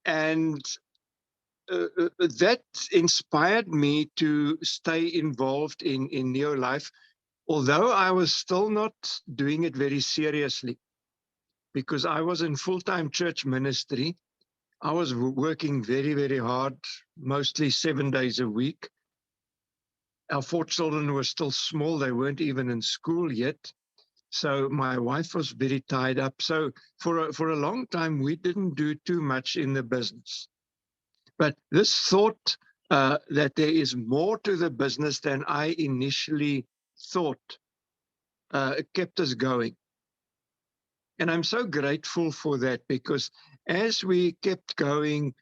And that inspired me to stay involved in Neolife, although I was still not doing it very seriously because I was in full-time church ministry. I was working very, very hard, mostly 7 days a week. Our 4 children were still small. They weren't even in school yet. So my wife was very tied up. So for a long time, we didn't do too much in the business. But this thought that there is more to the business than I initially thought kept us going. And I'm so grateful for that, because as we kept going,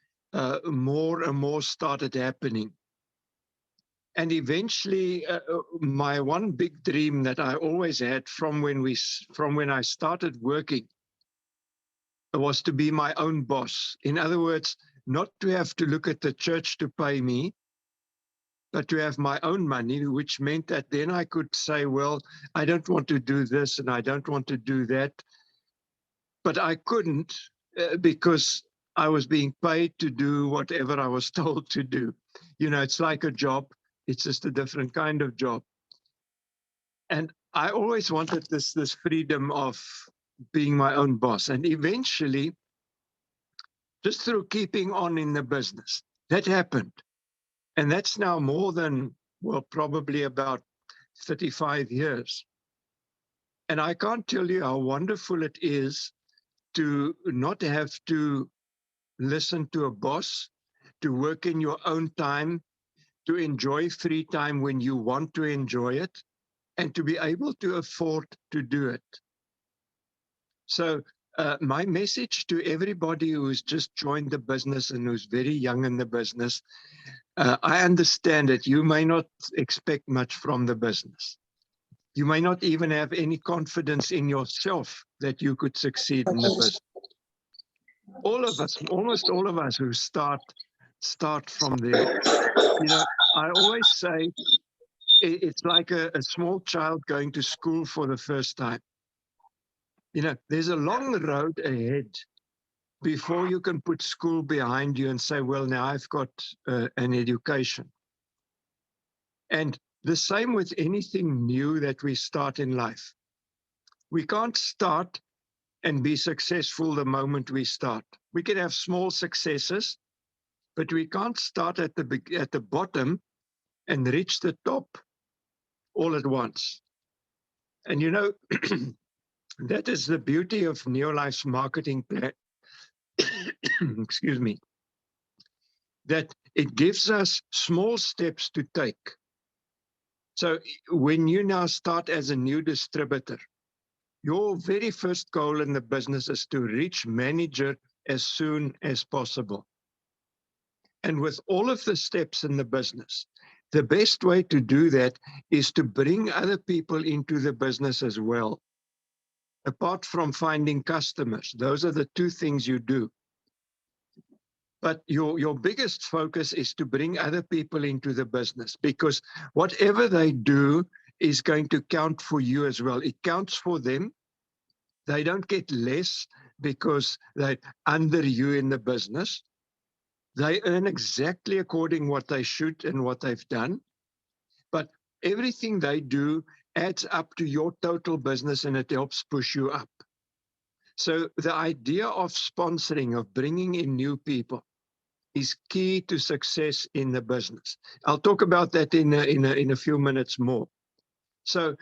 more and more started happening. And eventually, my one big dream that I always had from when I started working was to be my own boss. In other words, not to have to look at the church to pay me, but to have my own money, which meant that then I could say, well, I don't want to do this and I don't want to do that. But I couldn't because I was being paid to do whatever I was told to do. You know, it's like a job. It's just a different kind of job. And I always wanted this freedom of being my own boss. And eventually, just through keeping on in the business, that happened. And that's now more than, well, probably about 35 years. And I can't tell you how wonderful it is to not have to listen to a boss, to work in your own time, to enjoy free time when you want to enjoy it, and to be able to afford to do it. So my message to everybody who's just joined the business and who's very young in the business, I understand that you may not expect much from the business. You may not even have any confidence in yourself that you could succeed in the business. All of us, almost all of us who start from there. You know, I always say it's like a small child going to school for the first time. You know, there's a long road ahead before you can put school behind you and say, well, now I've got an education. And the same with anything new that we start in life. We can't start and be successful the moment we start. We can have small successes, but we can't start at the bottom and reach the top all at once. And you know, that is the beauty of Neolife's marketing plan. Excuse me. That it gives us small steps to take. So when you now start as a new distributor, your very first goal in the business is to reach manager as soon as possible. And with all of the steps in the business, the best way to do that is to bring other people into the business as well. Apart from finding customers, those are the 2 things you do. But your biggest focus is to bring other people into the business, because whatever they do is going to count for you as well. It counts for them. They don't get less because they're under you in the business. They earn exactly according what they should and what they've done. But everything they do adds up to your total business, and it helps push you up. So the idea of sponsoring, of bringing in new people, is key to success in the business. I'll talk about that in a few minutes more. So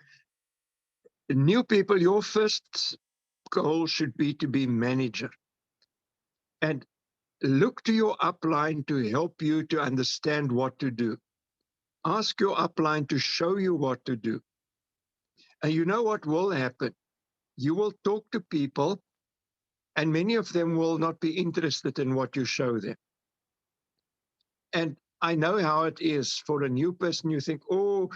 new people, your first goal should be to be manager. And look to your upline to help you to understand what to do. Ask your upline to show you what to do. And you know what will happen? You will talk to people, and many of them will not be interested in what you show them. And I know how it is for a new person. You think, oh,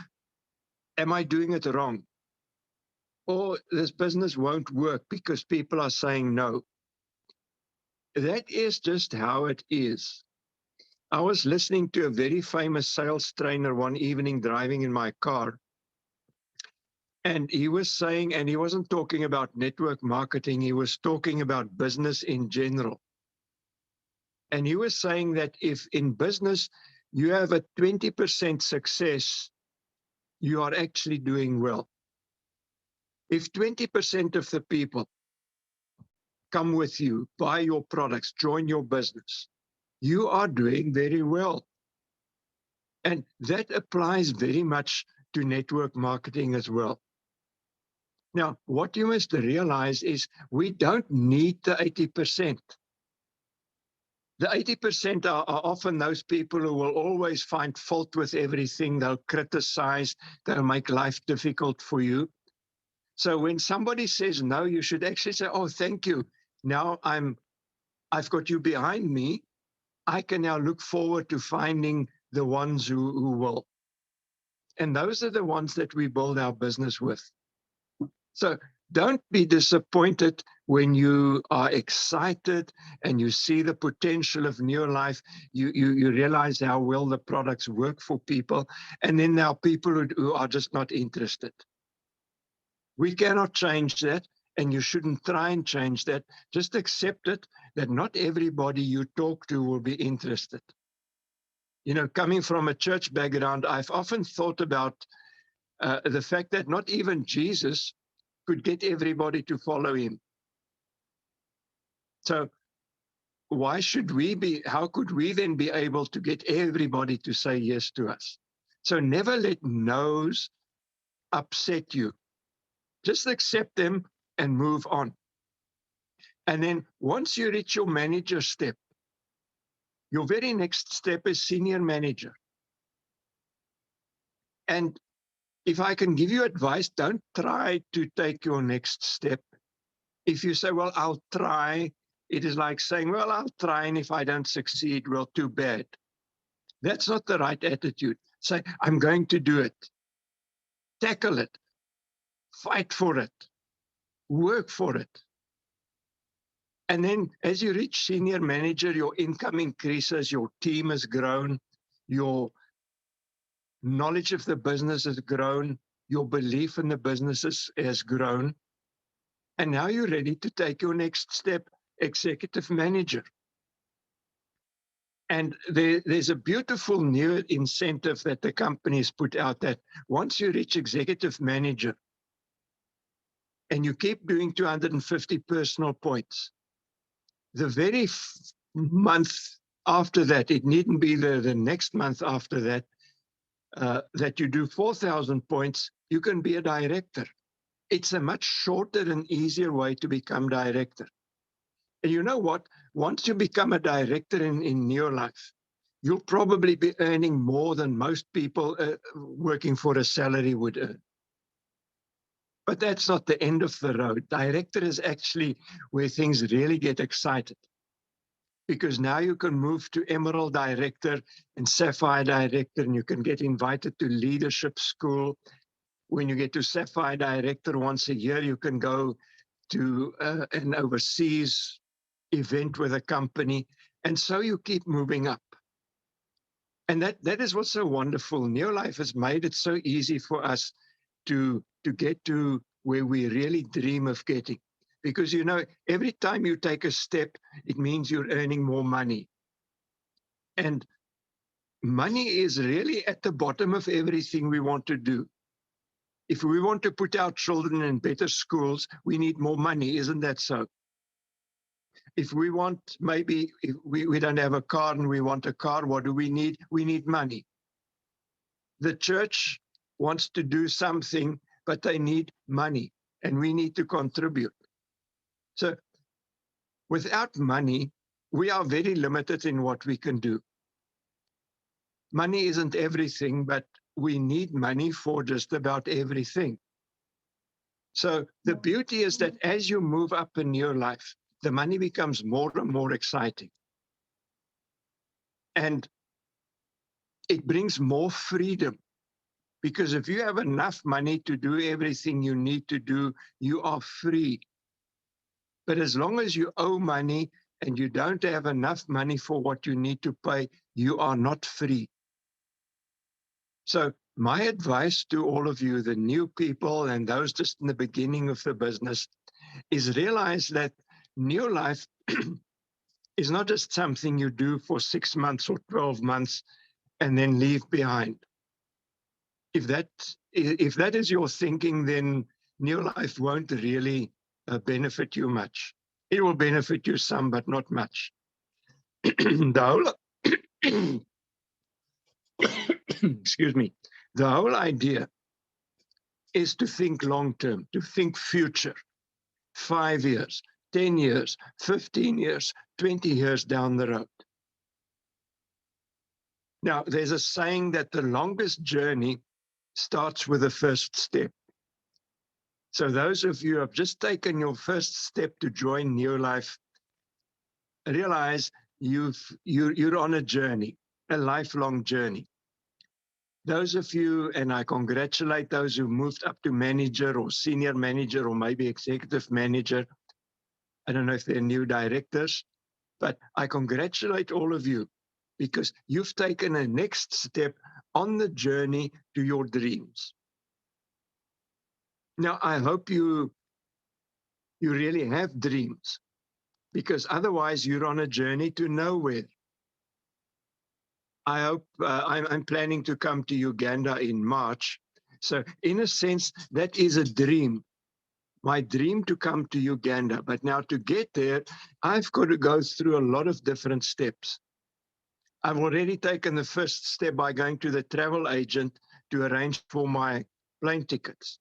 am I doing it wrong? Or this business won't work because people are saying no. That is just how it is. I was listening to a very famous sales trainer one evening driving in my car. And he was saying, and he wasn't talking about network marketing, he was talking about business in general. And he was saying that if in business you have a 20% success, you are actually doing well. If 20% of the people come with you, buy your products, join your business, you are doing very well. And that applies very much to network marketing as well. Now, what you must realize is we don't need the 80%. The 80% are often those people who will always find fault with everything. They'll criticize, they'll make life difficult for you. So when somebody says no, you should actually say, oh, thank you. Now I've got you behind me. I can now look forward to finding the ones who will. And those are the ones that we build our business with. So don't be disappointed when you are excited and you see the potential of New Life. You realize how well the products work for people. And then there are people who are just not interested. We cannot change that, and you shouldn't try and change that. Just accept it, that not everybody you talk to will be interested. You know, coming from a church background, I've often thought about the fact that not even Jesus could get everybody to follow him. So why should we be, how could we then be able to get everybody to say yes to us? So never let no's upset you. Just accept them and move on. And then once you reach your manager step, your very next step is senior manager. And if I can give you advice, don't try to take your next step. If you say, well, I'll try, it is like saying, well, I'll try, and if I don't succeed, well, too bad. That's not the right attitude. Say, I'm going to do it. Tackle it. Fight for it. Work for it. And then as you reach senior manager, your income increases, your team has grown, your knowledge of the business has grown, your belief in the business has grown. And now you're ready to take your next step, executive manager. And there's a beautiful new incentive that the companies put out that once you reach executive manager and you keep doing 250 personal points, the very month after that, it needn't be the next month after that, that you do 4,000 points, you can be a director. It's a much shorter and easier way to become director. And you know what? Once you become a director in your life, you'll probably be earning more than most people working for a salary would earn. But that's not the end of the road. Director is actually where things really get excited. Because now you can move to Emerald Director and Sapphire Director, and you can get invited to leadership school. When you get to Sapphire Director once a year, you can go to an overseas event with a company. And so you keep moving up. And that is what's so wonderful. Neolife has made it so easy for us to get to where we really dream of getting. Because, you know, every time you take a step, it means you're earning more money. And money is really at the bottom of everything we want to do. If we want to put our children in better schools, we need more money. Isn't that so? If we want, maybe if we don't have a car and we want a car, what do we need? We need money. The church wants to do something, but they need money, and we need to contribute. So without money, we are very limited in what we can do. Money isn't everything, but we need money for just about everything. So the beauty is that as you move up in your life, the money becomes more and more exciting. And it brings more freedom. Because if you have enough money to do everything you need to do, you are free. But as long as you owe money and you don't have enough money for what you need to pay, you are not free. So my advice to all of you, the new people and those just in the beginning of the business, is realize that New Life is not just something you do for 6 months or 12 months and then leave behind. If that is your thinking, then New Life won't really benefit you much. It will benefit you some, but not much. The whole, excuse me, the whole idea is to think long term, to think future, 5 years, 10 years, 15 years, 20 years down the road. Now, there's a saying that the longest journey starts with the first step. So those of you who have just taken your first step to join New Life, realize you're on a journey, a lifelong journey. Those of you, and I congratulate those who moved up to manager or senior manager or maybe executive manager. I don't know if they're new directors, but I congratulate all of you because you've taken a next step on the journey to your dreams. Now, I hope you really have dreams, because otherwise you're on a journey to nowhere. I hope I'm planning to come to Uganda in March. So in a sense, that is a dream, my dream to come to Uganda. But now to get there, I've got to go through a lot of different steps. I've already taken the first step by going to the travel agent to arrange for my plane tickets.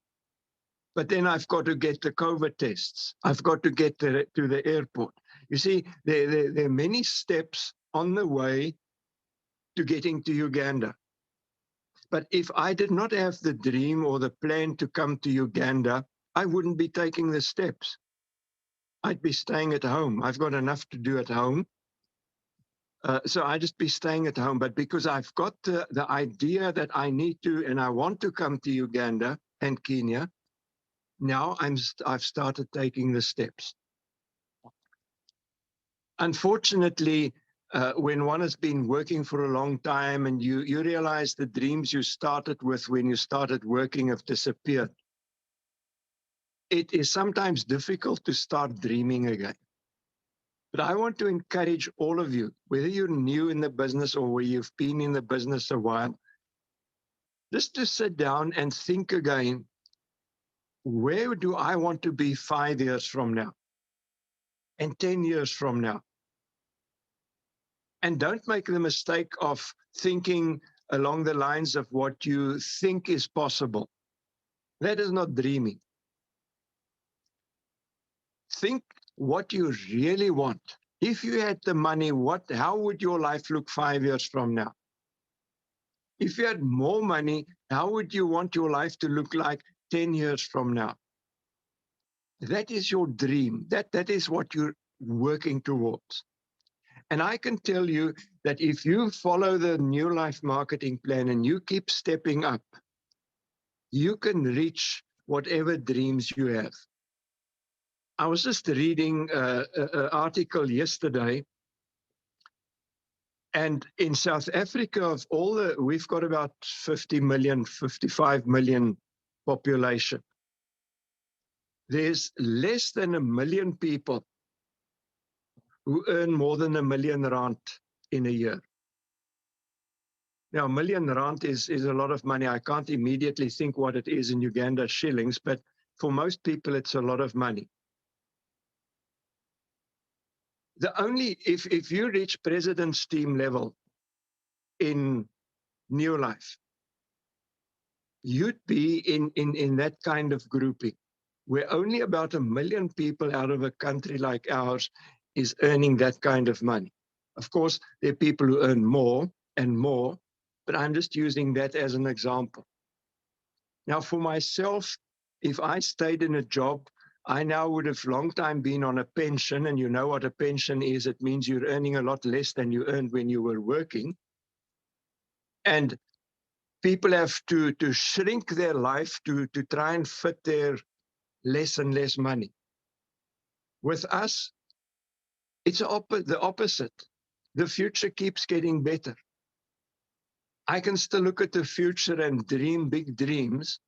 But then I've got to get the COVID tests. I've got to get to the airport. You see, there are many steps on the way to getting to Uganda. But if I did not have the dream or the plan to come to Uganda, I wouldn't be taking the steps. I'd be staying at home. I've got enough to do at home. So I'd just be staying at home. But because I've got the idea that I need to and I want to come to Uganda and Kenya, now I've started taking the steps. Unfortunately, when one has been working for a long time and you realize the dreams you started with when you started working have disappeared, it is sometimes difficult to start dreaming again. But I want to encourage all of you, whether you're new in the business or whether you've been in the business a while, just to sit down and think again, where do I want to be 5 years from now and 10 years from now? And don't make the mistake of thinking along the lines of what you think is possible. That is not dreaming. Think what you really want. If you had the money, how would your life look 5 years from now? If you had more money, how would you want your life to look like 10 years from now? That is your dream. That is what you're working towards. And I can tell you that if you follow the New Life marketing plan and you keep stepping up, you can reach whatever dreams you have. I was just reading an article yesterday, and in South Africa, we've got about 50 million, 55 million population. There's less than 1 million people who earn more than R1 million in a year. Now, R1 million is a lot of money. I can't immediately think what it is in Uganda shillings, but for most people, it's a lot of money. If you reach president's team level in New Life, you'd be in that kind of grouping, where only about 1 million people out of a country like ours is earning that kind of money. Of course, there are people who earn more and more, but I'm just using that as an example. Now, for myself, if I stayed in a job, I now would have long time been on a pension, and you know what a pension is. It means you're earning a lot less than you earned when you were working. And people have to shrink their life to try and fit their less and less money. With us, it's the opposite. The future keeps getting better. I can still look at the future and dream big dreams.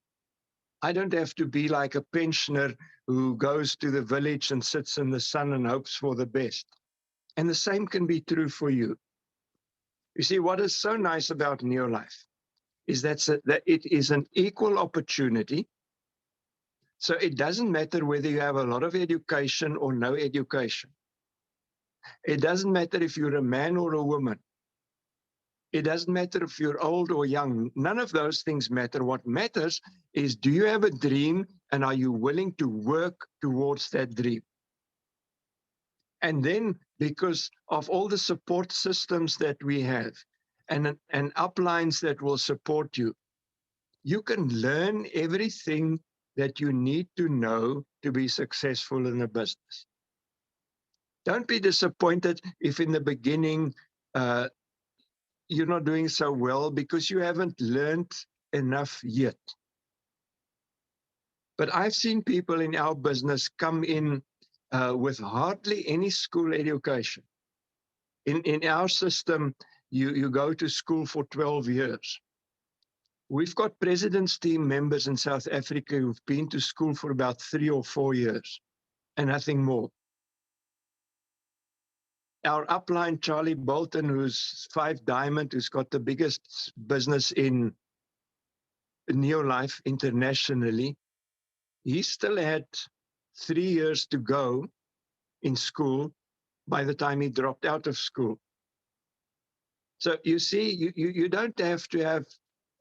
I don't have to be like a pensioner who goes to the village and sits in the sun and hopes for the best. And the same can be true for you. You see, what is so nice about Neolife is that it is an equal opportunity. So it doesn't matter whether you have a lot of education or no education. It doesn't matter if you're a man or a woman. It doesn't matter if you're old or young. None of those things matter. What matters is, do you have a dream and are you willing to work towards that dream? And then, because of all the support systems that we have and uplines that will support you, you can learn everything that you need to know to be successful in a business. Don't be disappointed if in the beginning you're not doing so well because you haven't learned enough yet. But I've seen people in our business come in with hardly any school education. In our system, you go to school for 12 years. We've got president's team members in South Africa who've been to school for about 3 or 4 years and nothing more. Our upline, Charlie Bolton, who's 5 Diamond, who's got the biggest business in Neolife internationally, he still had 3 years to go in school by the time he dropped out of school. So you see, you don't have to have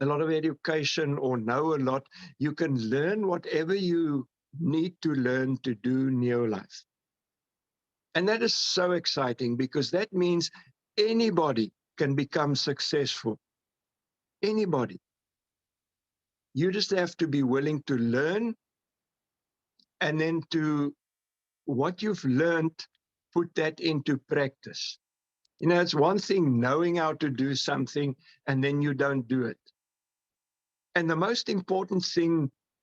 a lot of education or know a lot. You can learn whatever you need to learn to do Neolife. And that is so exciting because that means anybody can become successful. Anybody. You just have to be willing to learn and then to what you've learned, put that into practice. You know, it's one thing knowing how to do something and then you don't do it. And the most important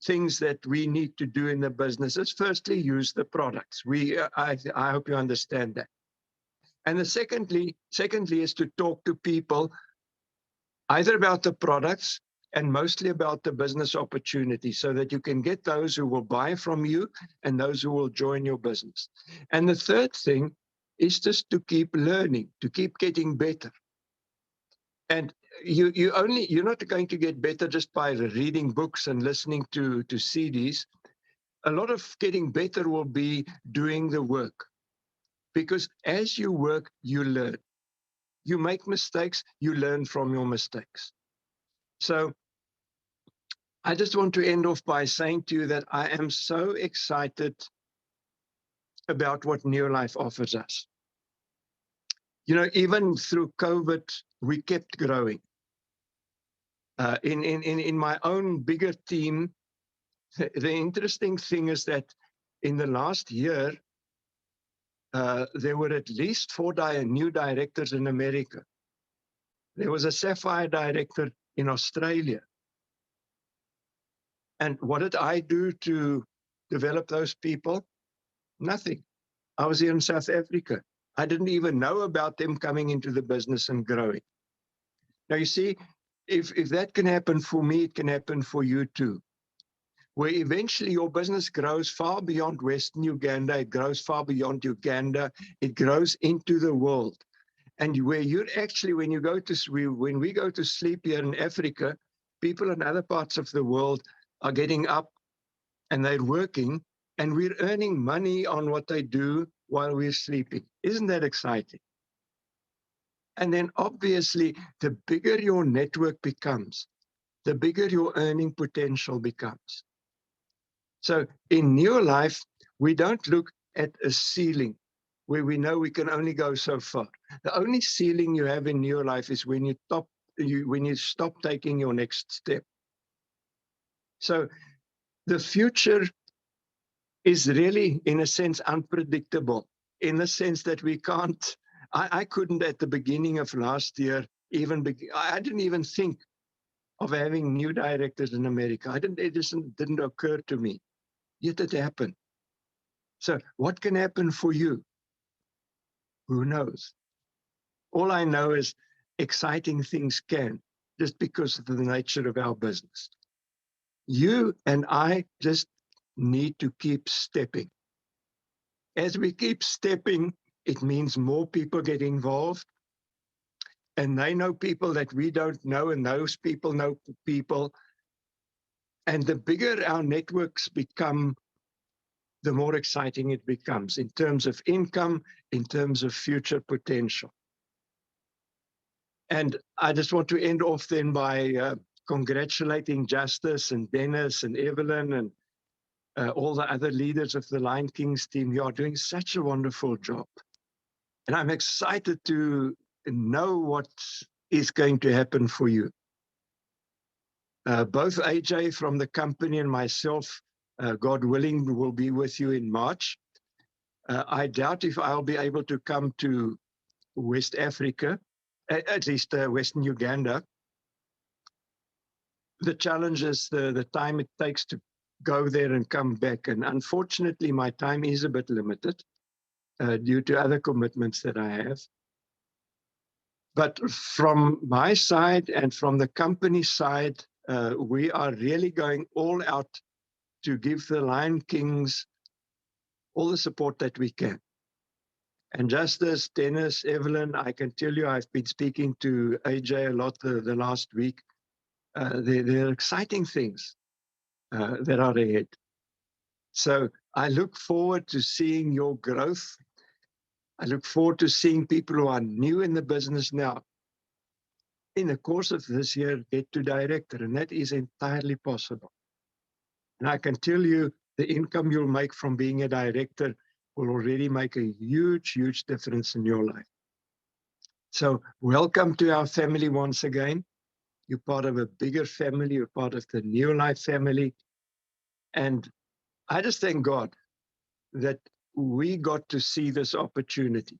things that we need to do in the business is firstly use the products. I hope you understand that. And secondly is to talk to people either about the products and mostly about the business opportunity so that you can get those who will buy from you and those who will join your business. And the third thing is just to keep learning, to keep getting better. And you're not going to get better just by reading books and listening to CDs. A lot of getting better will be doing the work. Because as you work, you learn. You make mistakes, you learn from your mistakes. So I just want to end off by saying to you that I am so excited about what Neolife offers us. You know, even through COVID, we kept growing. In my own bigger team, the interesting thing is that in the last year, there were at least 4 new directors in America. There was a Sapphire director in Australia. And what did I do to develop those people? Nothing. I was here in South Africa. I didn't even know about them coming into the business and growing. Now, you see, if that can happen for me, it can happen for you too. Where eventually your business grows far beyond Western Uganda, it grows far beyond Uganda, it grows into the world. And where you're actually, when we go to sleep here in Africa, people in other parts of the world are getting up and they're working, and we're earning money on what they do while we're sleeping. Isn't that exciting? And then obviously, the bigger your network becomes, the bigger your earning potential becomes. So in Neolife, we don't look at a ceiling where we know we can only go so far. The only ceiling you have in Neolife is when you stop taking your next step. So the future is really, in a sense, unpredictable, in the sense that we can't, I couldn't at the beginning of last year I didn't even think of having new directors in America. It just didn't occur to me. Yet it happened. So what can happen for you? Who knows? All I know is exciting things can, just because of the nature of our business. You and I just need to keep stepping. As we keep stepping, It means more people get involved, and they know people that we don't know, and those people know people. And the bigger our networks become, the more exciting it becomes in terms of income, in terms of future potential. And I just want to end off then by congratulating Justice and Dennis and Evelyn and all the other leaders of the Lion Kings team. You are doing such a wonderful job. And I'm excited to know what is going to happen for you. Both AJ from the company and myself, God willing, will be with you in March. I doubt if I'll be able to come to West Africa, at least Western Uganda. The challenge is the time it takes to go there and come back. And unfortunately, my time is a bit limited due to other commitments that I have. But from my side and from the company side, we are really going all out to give the Lion Kings all the support that we can. And Justice, Dennis, Evelyn, I can tell you, I've been speaking to AJ a lot the last week. There are exciting things that are ahead. So I look forward to seeing your growth. I look forward to seeing people who are new in the business now, in the course of this year, get to director, and that is entirely possible. And I can tell you, the income you'll make from being a director will already make a huge, huge difference in your life. So welcome to our family once again. You're part of a bigger family. You're part of the New Life family. And I just thank God that we got to see this opportunity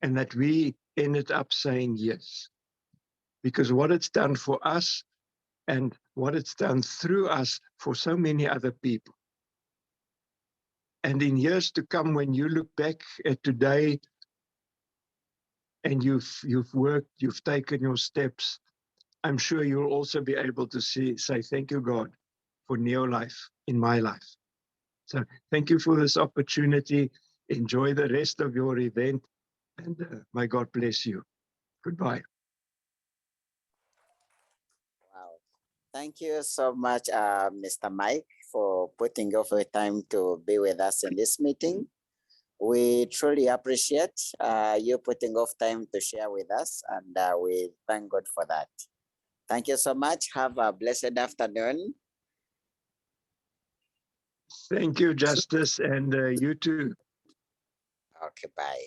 and that we ended up saying yes. Because what it's done for us and what it's done through us for so many other people. And in years to come, when you look back at today and you've worked, you've taken your steps, I'm sure you'll also be able to say, thank you, God, for Neo Life in my life. So thank you for this opportunity. Enjoy the rest of your event, and may God bless you. Goodbye. Wow. Thank you so much, Mr. Mike, for putting off your time to be with us in this meeting. We truly appreciate you putting off time to share with us, and we thank God for that. Thank you so much. Have a blessed afternoon. Thank you, Justice, and you too. Okay, bye.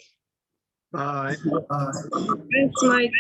Bye. Thanks, Mike.